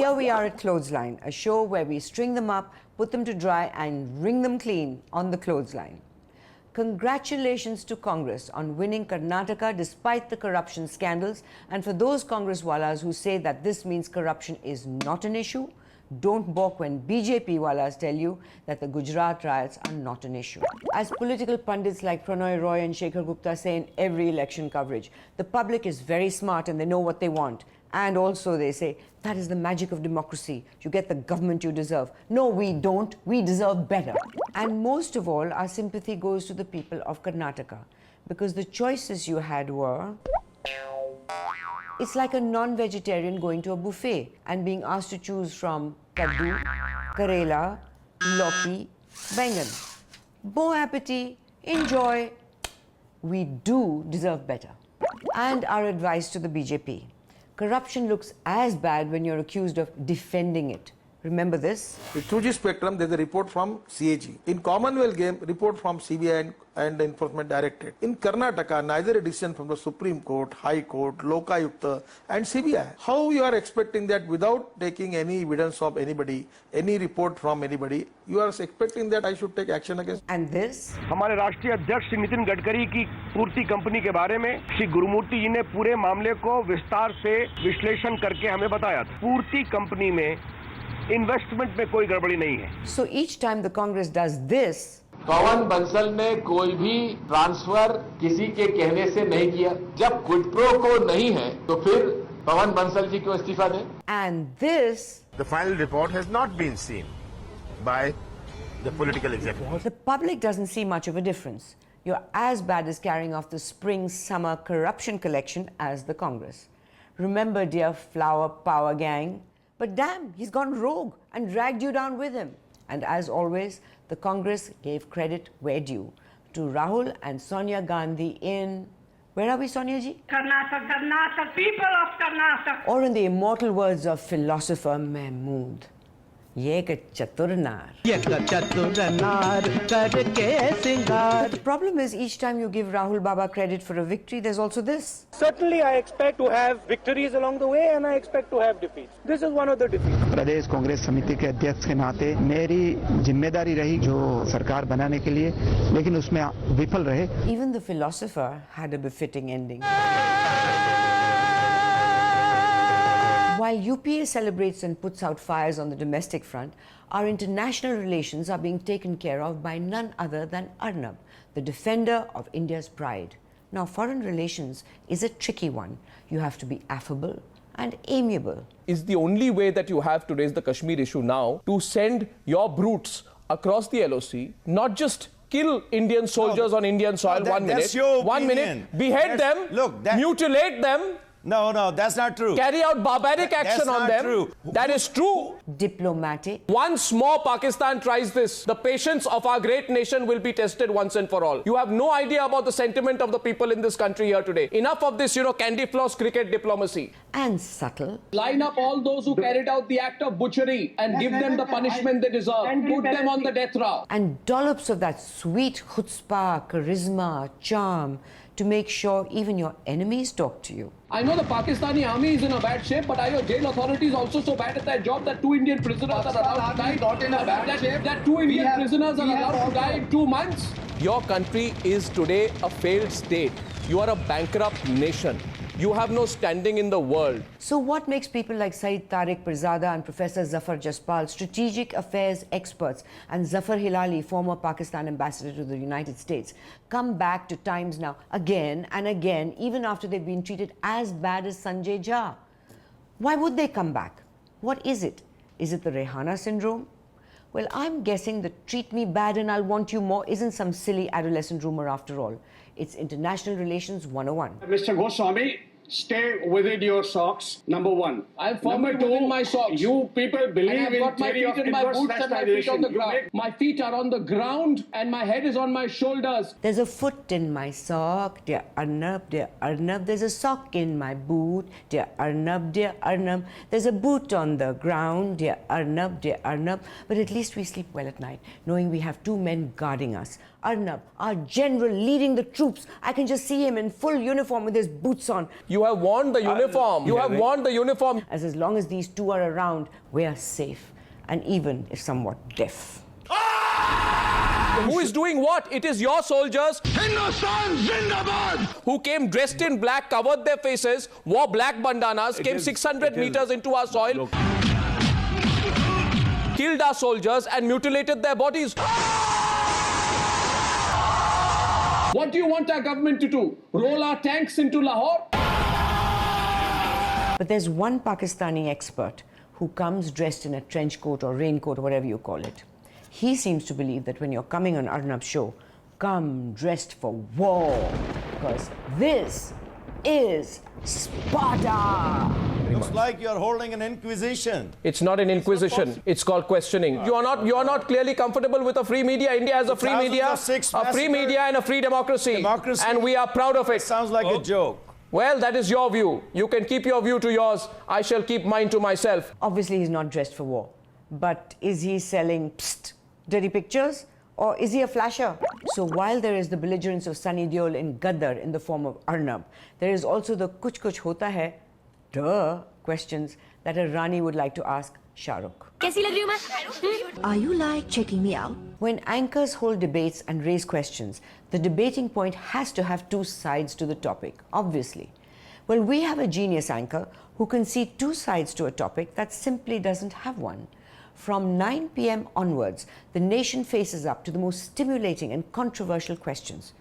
Here we are at Clothesline, a show where we string them up, put them to dry and wring them clean on the clothesline. Congratulations to Congress on winning Karnataka despite the corruption scandals, and for those Congresswalas who say that this means corruption is not an issue, don't balk when BJP walas tell you that the Gujarat riots are not an issue. As political pundits like Prannoy Roy and Shekhar Gupta say in every election coverage, the public is very smart and they know what they want. And also they say, that is the magic of democracy. You get the government you deserve. No, we don't. We deserve better. And most of all, our sympathy goes to the people of Karnataka, because the choices you had were... It's like a non-vegetarian going to a buffet and being asked to choose from kaddu, karela, loki, bangan. Bon appetit, enjoy. We do deserve better. And our advice to the BJP. Corruption looks as bad when you're accused of defending it. Remember this? In 2G spectrum, there's a report from CAG. In Commonwealth game, report from CBI and the Enforcement Directorate. In Karnataka, neither a decision from the Supreme Court, High Court, Lokayukta and CBI. How you are expecting that without taking any evidence of anybody, any report from anybody, you are expecting that I should take action against? And this? हमारे राष्ट्रीय अध्यक्ष श्री नितिन गडकरी की पूर्ति company के बारे में श्री गुरुमूर्ति जी ने पूरे मामले को विस्तार से विश्लेषण करके हमें बताया था। पूर्ति कंपनी में इन्वेस्टमेंट में कोई गड़बड़ी नहीं है। So each time the Congress does this, पवन बंसल ने कोई भी ट्रांसफर किसी के कहने से नहीं किया। जब क्विड प्रो को नहीं है तो फिर पवन बंसल जी क्यों इस्तीफा दें? and this, The final report has not been seen by the political executive. the public doesn't see much of a difference. You're as bad as carrying off the spring-summer corruption collection as the Congress. Remember, dear flower power gang? But damn, he's gone rogue and dragged you down with him. And as always, the Congress gave credit where due to Rahul and Sonia Gandhi in... Where are we, Sonia ji? Karnataka, people of Karnataka. Or in the immortal words of philosopher Mahmood, Yek chaturnar. But the problem is, each time you give Rahul Baba credit for a victory, there's also this. Certainly, I expect to have victories along the way, and I expect to have defeats. This is one of the defeats. प्रदेश कांग्रेस समिति के अध्यक्ष के नाते मेरी जिम्मेदारी रही जो सरकार बनाने के लिए, लेकिन उसमें विफल रहे. Even the philosopher had a befitting ending. While UPA celebrates and puts out fires on the domestic front, our international relations are being taken care of by none other than Arnab, the defender of India's pride. Now, foreign relations is a tricky one. You have to be affable and amiable. Is the only way that you have to raise the Kashmir issue now to send your brutes across the LOC, not just kill Indian soldiers on Indian soil. That's your opinion. Behead them, mutilate them. No, that's not true. Carry out barbaric action on them. True. That is true. Diplomatic. Once more Pakistan tries this, the patience of our great nation will be tested once and for all. You have no idea about the sentiment of the people in this country here today. Enough of this, candy floss cricket diplomacy. And subtle. Line up all those who carried out the act of butchery and give them the punishment they deserve. Put them on the death row. And dollops of that sweet chutzpah, charisma, charm to make sure even your enemies talk to you. I know the Pakistani army is in a bad shape, but are your jail authorities also so bad at their job that 2 Indian prisoners are allowed to die? Not in a bad shape. That 2 Indian prisoners are allowed to die in 2 months? Your country is today a failed state. You are a bankrupt nation. You have no standing in the world. So what makes people like Saeed Tariq Pirzada and Professor Zafar Jaspal, strategic affairs experts, and Zafar Hilali, former Pakistan ambassador to the United States, come back to times now again and again, even after they've been treated as bad as Sanjay Jha? Why would they come back? What is it? Is it the Rehana syndrome? Well, I'm guessing the treat me bad and I'll want you more isn't some silly adolescent rumor after all. It's international relations 101. Mr. Goswami, stay within your socks, number one. I'm firmly within my socks. You people believe in theory of inverse boots and my feet on the ground. factorization. My feet are on the ground and my head is on my shoulders. There's a foot in my sock, dear Arnab, dear Arnab. There's a sock in my boot, dear Arnab, dear Arnab. There's a boot on the ground, dear Arnab, dear Arnab. But at least we sleep well at night, knowing we have 2 men guarding us, Arnab, our general leading the troops. I can just see him in full uniform with his boots on. You have worn the uniform. You have worn the uniform. As long as these two are around, we are safe. And even if somewhat deaf. Who is doing what? It is your soldiers who came dressed in black, covered their faces, wore black bandanas, came 600 meters into our soil, killed our soldiers and mutilated their bodies. What do you want our government to do? Roll our tanks into Lahore? But there's one Pakistani expert who comes dressed in a trench coat or raincoat or whatever you call it. He seems to believe that when you're coming on Arnab's show, come dressed for war, because this is Sparta. Looks like you're holding an inquisition. It's not an inquisition. It's called questioning. You are not clearly comfortable with a free media. India has a free media, and a free democracy. And we are proud of it. Sounds like a joke. Well, that is your view. You can keep your view to yours. I shall keep mine to myself. Obviously, he's not dressed for war. But is he selling dirty pictures? Or is he a flasher? So while there is the belligerence of Sunny Deol in Gaddar in the form of Arnab, there is also the kuch kuch hota hai, questions that a Rani would like to ask Shah Rukh. Are you like checking me out? When anchors hold debates and raise questions, the debating point has to have two sides to the topic, obviously. Well, we have a genius anchor who can see two sides to a topic that simply doesn't have one. From 9 p.m. onwards, the nation faces up to the most stimulating and controversial questions.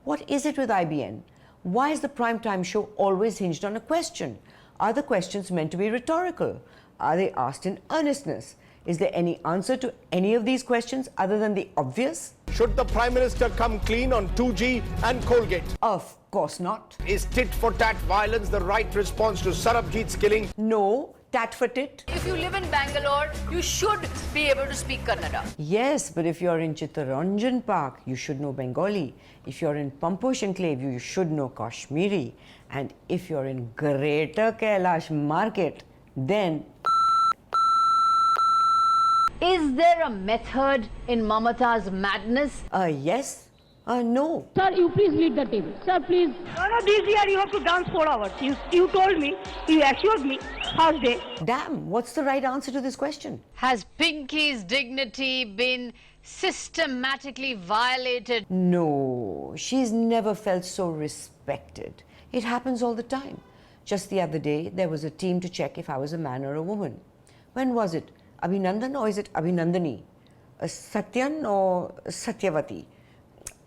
What is it with IBN? Why is the primetime show always hinged on a question? Are the questions meant to be rhetorical? Are they asked in earnestness? Is there any answer to any of these questions other than the obvious? Should the Prime Minister come clean on 2G and Colgate? Of course not. Is tit-for-tat violence the right response to Sarabjit's killing? No. Tat for tit. If you live in Bangalore, you should be able to speak Kannada. Yes, but if you're in Chittaranjan Park, you should know Bengali. If you're in Pamposh Enclave, you should know Kashmiri. And if you're in Greater Kailash Market, then... Is there a method in Mamata's madness? Yes. No. Sir, you please leave the table. Sir, please. No, this year you have to dance 4 hours. You told me, you assured me, first day. Damn, what's the right answer to this question? Has Pinky's dignity been systematically violated? No, she's never felt so respected. It happens all the time. Just the other day, there was a team to check if I was a man or a woman. When was it? Abhinandan or is it Abhinandani? Satyan or Satyavati?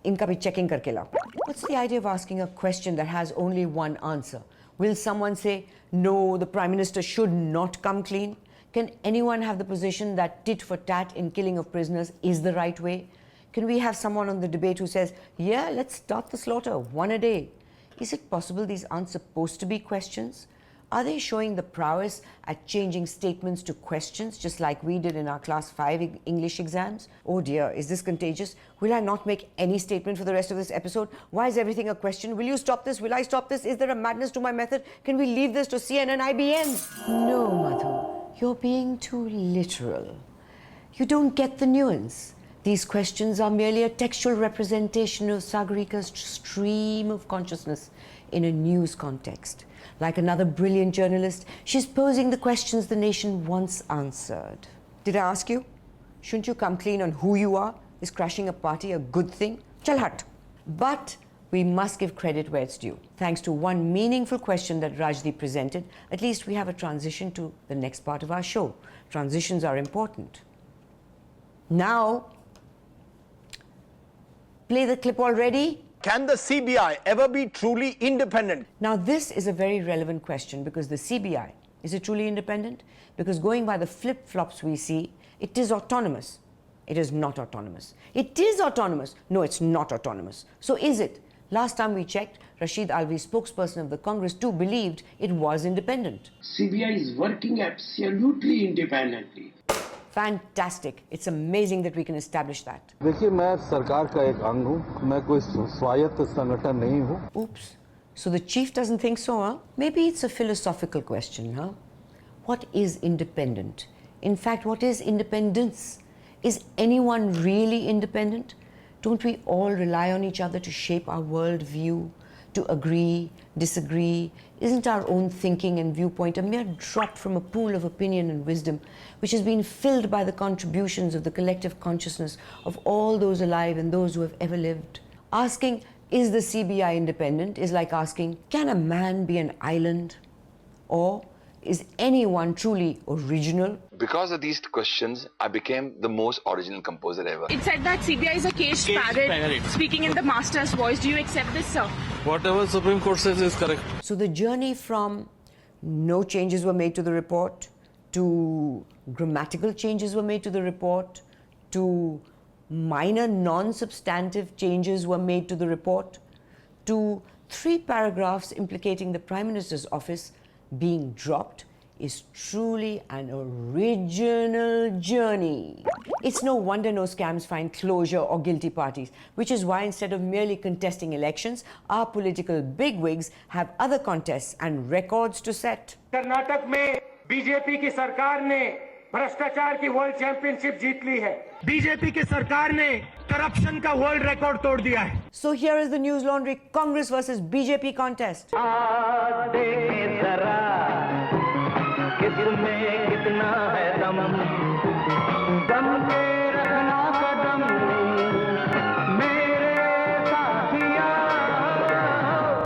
इनका भी checking करके लाओ. What's the idea of asking a question that has only one answer? Will someone say, no, the Prime Minister should not come clean? Can anyone have the position that tit for tat in killing of prisoners is the right way? Can we have someone on the debate who says, yeah, let's start the slaughter, 1 a day? Is it possible these aren't supposed to be questions? Are they showing the prowess at changing statements to questions, just like we did in our Class 5 English exams? Oh dear, is this contagious? Will I not make any statement for the rest of this episode? Why is everything a question? Will you stop this? Will I stop this? Is there a madness to my method? Can we leave this to CNN IBN? No, Madhu, you're being too literal. You don't get the nuance. These questions are merely a textual representation of Sagarika's stream of consciousness in a news context. Like another brilliant journalist, she's posing the questions the nation wants answered. Did I ask you? Shouldn't you come clean on who you are? Is crashing a party a good thing? Chal hat. But we must give credit where it's due. Thanks to one meaningful question that Rajdeep presented, at least we have a transition to the next part of our show. Transitions are important. Now, play the clip already? Can the CBI ever be truly independent? Now, this is a very relevant question because the CBI, is it truly independent? Because going by the flip-flops we see, it is autonomous. It is not autonomous. It is autonomous. No, it's not autonomous. So is it? Last time we checked, Rashid Alvi, spokesperson of the Congress too, believed it was independent. CBI is working absolutely independently. Fantastic. It's amazing that we can establish that. देखिए मैं सरकार का एक अंग हूँ मैं कोई स्वायत्त संगठन नहीं हूँ. Oops. So the chief doesn't think so, huh? Maybe it's a philosophical question, huh? What is independent? In fact, what is independence? Is anyone really independent? Don't we all rely on each other to shape our world view, to agree, disagree? Isn't our own thinking and viewpoint a mere drop from a pool of opinion and wisdom which has been filled by the contributions of the collective consciousness of all those alive and those who have ever lived? Asking, is the CBI independent, is like asking, can a man be an island? Or is anyone truly original? Because of these questions, I became the most original composer ever. It said that CBI is a caged parrot speaking in the master's voice. Do you accept this, sir? Whatever Supreme Court says is correct. So the journey from no changes were made to the report, to grammatical changes were made to the report, to minor non-substantive changes were made to the report, to 3 paragraphs implicating the Prime Minister's office being dropped, is truly an original journey. It's no wonder no scams find closure or guilty parties, which is why instead of merely contesting elections, our political bigwigs have other contests and records to set. Karnataka में BJP की सरकार ने भ्रष्टाचार की world championship जीत ली है। BJP की सरकार ने करप्शन का वर्ल्ड रिकॉर्ड तोड़ दिया है। So here is the News Laundry Congress versus BJP contest. किसमें कितना है दम, दम के रखना कदम मेरे साथिया,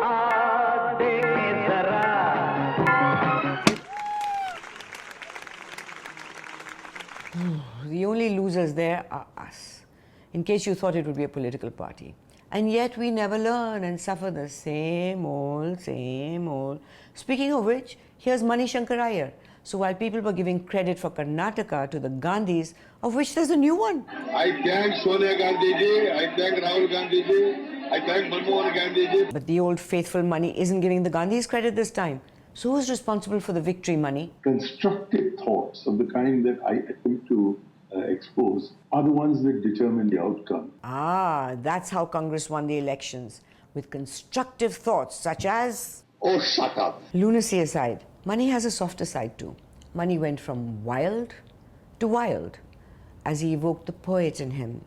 आज देखे जरा। The only losers there are us, in case you thought it would be a political party. And yet we never learn and suffer the same old, same old. Speaking of which, here's Mani Shankar Iyer. So while people were giving credit for Karnataka to the Gandhis, of which there's a new one. I thank Sonia Gandhi ji, I thank Rahul Gandhi ji, I thank Manmohan Gandhi ji. But the old faithful Mani isn't giving the Gandhis credit this time. So who's responsible for the victory, Mani? Constructive thoughts of the kind that I attempt to expose are the ones that determine the outcome. Ah, that's how Congress won the elections. With constructive thoughts such as... Oh, shut up. Lunacy aside, Mani has a softer side too. Mani went from wild to wild as he evoked the poet in him.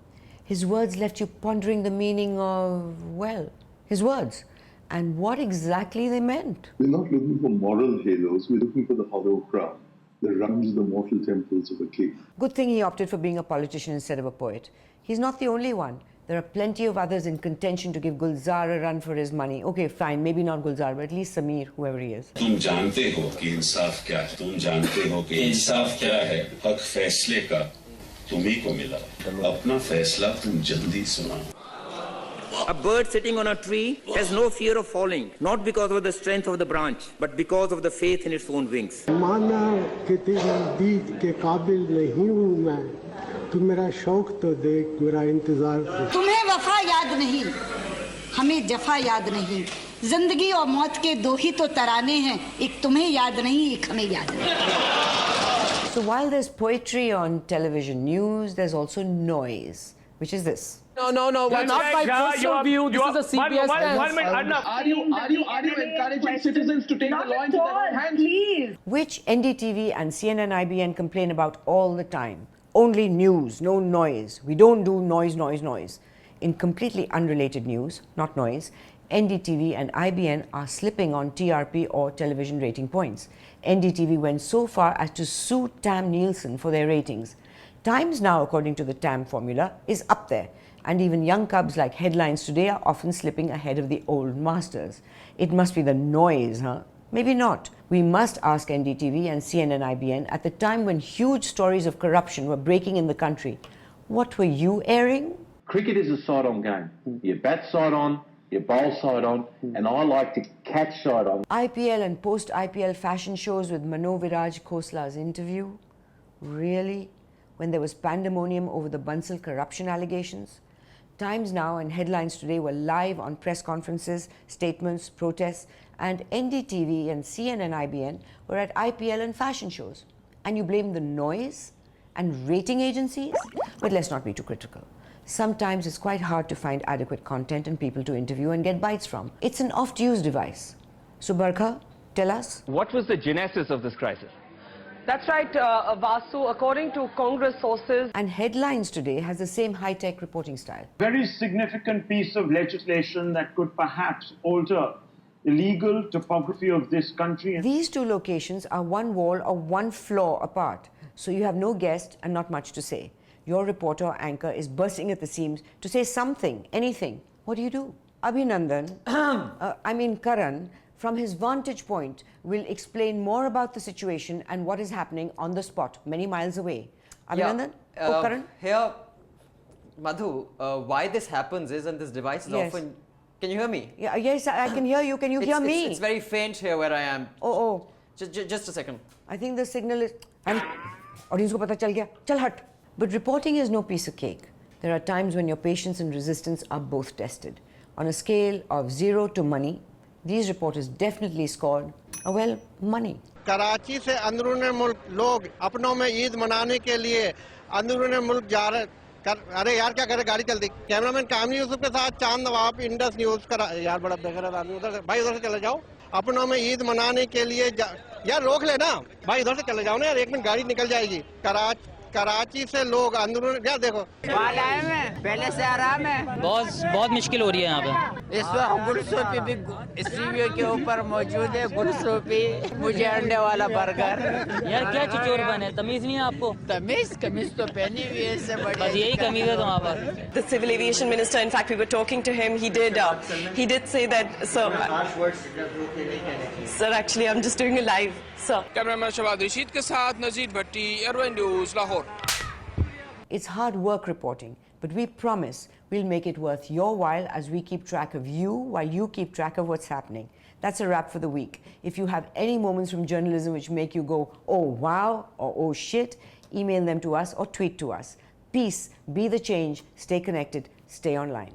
His words left you pondering the meaning of, well, his words and what exactly they meant. We're not looking for moral halos, we're looking for the hollow crown that runs the mortal temples of a king. Good thing he opted for being a politician instead of a poet. He's not the only one. There are plenty of others in contention to give Gulzar a run for his money. Okay, fine, maybe not Gulzar, but at least Sameer, whoever he is. तुम जानते हो कि इंसाफ क्या है, तुम जानते हो कि इंसाफ क्या है, हक फैसले का तुम्ही को मिला, अपना फैसला तुम जल्दी सुनाओ. A bird sitting on a tree has no fear of falling, not because of the strength of the branch, but because of the faith in its own wings. माना कि तेरी दीद के काबिल नहीं हूँ मैं, तू मेरा शौक तो देख, मेरा इंतजार देख. तुम्हें वफा याद नहीं, हमें जफा याद नहीं. जिंदगी और मौत के 2 ही तो तराने हैं, एक तुम्हें याद नहीं, एक हमें याद नहीं. So while there's poetry on television news, there's also noise, which is this. No, not my personal view. This is a CBS stance. 1 minute, Arnab. Are you encouraging citizens to take the law into their own hands? Please. Which NDTV and CNN IBN complain about all the time. Only news, no noise. We don't do noise. In completely unrelated news, not noise, NDTV and IBN are slipping on TRP or television rating points. NDTV went so far as to sue Tam Nielsen for their ratings. Times now, according to the TAM formula, is up there. And even young cubs like Headlines Today are often slipping ahead of the old masters. It must be the noise, huh? Maybe not. We must ask NDTV and CNN IBN at the time when huge stories of corruption were breaking in the country. What were you airing? Cricket is a side-on game. You bat side-on, you bowl side-on, and I like to catch side-on. IPL and post-IPL fashion shows with Mano Viraj Khosla's interview? Really? When there was pandemonium over the Bansal corruption allegations? Times Now and Headlines Today were live on press conferences, statements, protests, and NDTV and CNN IBN were at IPL and fashion shows. And you blame the noise and rating agencies? But let's not be too critical. Sometimes it's quite hard to find adequate content and people to interview and get bites from. It's an oft-used device. So Barkha, tell us. What was the genesis of this crisis? That's right, Vasu. According to Congress sources. And Headlines today has the same high-tech reporting style. Very significant piece of legislation that could perhaps alter the legal topography of this country. These two locations are one wall or one floor apart, so you have no guest and not much to say. Your reporter or anchor is bursting at the seams to say something, anything. What do? Abhinandan, Karan, from his vantage point, will explain more about the situation and what is happening on the spot, many miles away. Abhinandan? Karan? Here, Madhu, why this happens is, and this device is often... Can you hear me? Yeah, yes, I can hear you. Can you hear me? It's very faint here where I am. Oh. Just a second. I think the signal is... Audience ko pata chal gaya. Chal hat. But reporting is no piece of cake. There are times when your patience and resistance are both tested. On a scale of 0 to money, these reporters definitely scored, money. Karachi से अंदरून मुल्क लोग अपनों में ईद मनाने के लिए अंदरून मुल्क जा रहे अरे यार क्या करे गाड़ी चल दी कैमरामैन कामनी यूसुफ के साथ चांद नवाब इंडस न्यूज करा यार बड़ा बेगैरत आदमी उधर भाई उधर से चले जाओ अपनों में ईद मनाने के लिए यार रोक लेना भाई उधर से चले जाओ ना यार 1 मिनट गाड़ी निकल जाएगी कराची से लोग अंदरून क्या देखो आए में पहले से आराम है बहुत मुश्किल हो रही है यहाँ पे इस वक्त गुड़सूपी भी स्टीवियो के ऊपर मौजूद है गुड़सूपी मुझे अंडे वाला बर्गर यार क्या चिचोर बने तमीज नहीं है आपको कमीज तो पहनी हुई है इससे बड़ी बस यही कमीज है तुम्हारे पास The civil aviation minister, in fact, we were talking to him. He did say that, sir, actually, I'm just doing a live, sir. Cameraman Shawad Rashid के साथ नजीर भट्टी, Airway News, Lahore. It's hard work reporting, but we promise we'll make it worth your while as we keep track of you while you keep track of what's happening. That's a wrap for the week. If you have any moments from journalism which make you go, oh wow, or oh shit, email them to us or tweet to us. Peace, be the change, stay connected, stay online.